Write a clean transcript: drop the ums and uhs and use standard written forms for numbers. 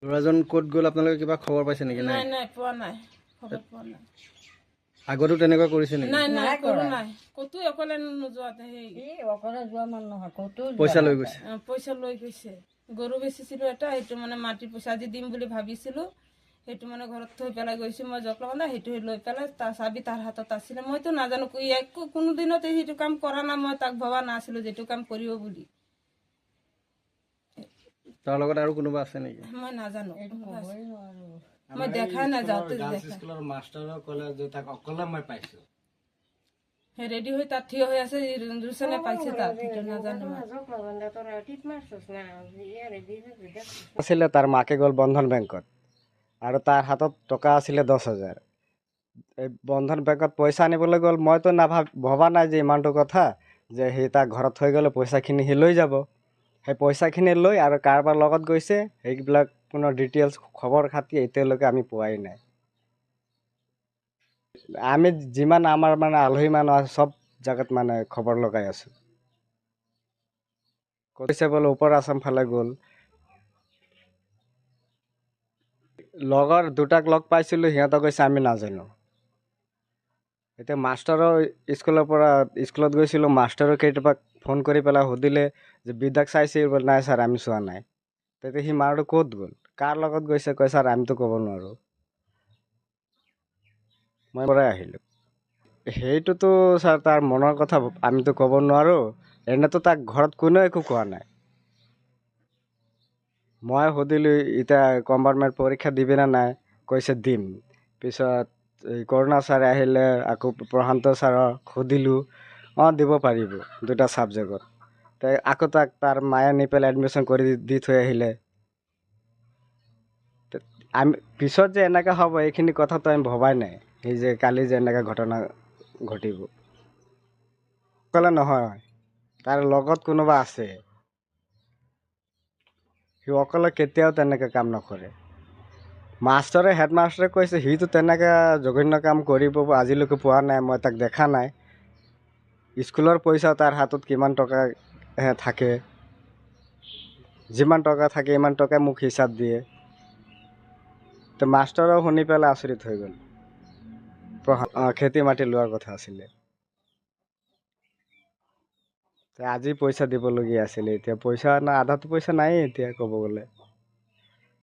ল'ৰাজন ক'ত গ'ল আপোনালোকে কিবা খবৰ পাইছে নেকি? নাই নাই পোৱা নাই, খবৰ পোৱা নাই। আগতো তেনেকুৱা কৰিছে নেকি? নাই নাই কৰো নাই, ক'তো অকলে নোযোৱাতে অকলে যোৱা মানুহ নহয়, ক'তো পইচা লৈ গৈছে? পইচা লৈ গৈছে। গৰু বেচিছিলো এটা, সেইটো মানে মাটিৰ পইচা আজি দিম বুলি ভাবিছিলো, সেইটো মানে ঘৰত থৈ পেলাই গৈছো মই জকলা বান্ধা, সেইটো লৈ পেলাই তাৰ চাবি তাৰ হাতত আছিলে। মইতো নাজানো কোনো দিনতে সেইটো কাম কৰা নাই, মই তাক ভবা নাছিলো যে এইটো কাম কৰিব বুলি। তাৰ লগত আৰু কোনোবা আছে নেকি? মই নাজানো, মই দেখাই নাই যাওঁতে স্কুলৰ মাষ্টৰে ক'লে যে তাক অকলে মই পাইছো। ৰেডি হৈ তাত থিয় হৈ আছে, ৰুচনে পাইছে তাত, সেইটো নাজানো। আছিলে তাৰ মাকে গ'ল বন্ধন বেংকত আৰু তাৰ হাতত টকা আছিলে 10,000। এই বন্ধন বেংকত পইচা আনিবলৈ গ'ল। মইতো ভবা নাই যে ইমানটো কথা, যে সি তাক ঘৰত থৈ গ'লে পইচাখিনি সি লৈ যাব। সেই পইচাখিনি লৈ আৰু কাৰোবাৰ লগত গৈছে, সেইবিলাক কোনো ডিটেইলছ খবৰ খাতি এতিয়ালৈকে আমি পোৱাই নাই। আমি যিমান আমাৰ মানে আলহী মানুহ আছে চব জেগাত মানে খবৰ লগাই আছো। কৈছে বোলে ওপৰ আছাম ফালে গ'ল। লগৰ দুটাক লগ পাইছিলোঁ, সিহঁতক কৈছে আমি নাজানো। এতিয়া মাষ্টৰৰ স্কুলত গৈছিলোঁ, মাষ্টৰৰ কেইটাবাক ফোন কৰি পেলাই সুধিলে যে বিদ্যাক চাইছে, নাই ছাৰ আমি চোৱা নাই। তেতিয়া সি মানুহটো ক'ত গ'ল, কাৰ লগত গৈছে, কয় ছাৰ আমিতো ক'ব নোৱাৰোঁ, মই পৰাই আহিলোঁ। সেইটোতো ছাৰ তাৰ মনৰ কথা আমিতো ক'ব নোৱাৰোঁ। এনেতো তাক ঘৰত কোনেও একো কোৱা নাই। মই সুধিলোঁ এতিয়া কম্পাৰ্টমেণ্ট পৰীক্ষা দিবি নে নাই, কৈছে দিম। পিছত এই কৰোণা ছাৰে আহিলে, আকৌ প্ৰশান্ত ছাৰক সুধিলোঁ, অঁ দিব পাৰিব 2টা ছাবজেক্টত। আকৌ তাৰ মায়ে নি পেলাই এডমিশ্যন কৰি দি থৈ আহিলে। আমি পিছত যে এনেকৈ হ'ব এইখিনি কথাটো আমি ভবাই নাই, এই যে কালি যে এনেকৈ ঘটনা ঘটিব। অকলে নহয়, তাৰ লগত কোনোবা আছে। সি অকলে কেতিয়াও তেনেকৈ কাম নকৰে। হেডমাষ্টৰে কৈছে সিটো তেনেকৈ জঘন্য কাম কৰিব আজিলৈকে পোৱা নাই, মই তাক দেখা নাই। স্কুলৰ পইচা তাৰ হাতত কিমান টকা থাকে, যিমান টকা থাকে ইমান টকাই মোক হিচাপ দিয়ে। তো মাষ্টৰেও শুনি পেলাই আচৰিত হৈ গ'ল। খেতি মাটি লোৱাৰ কথা আছিলে, আজি পইচা দিবলগীয়া আছিলে। এতিয়া পইচা আধাটো পইচা নায়েই এতিয়া ক'ব গ'লে।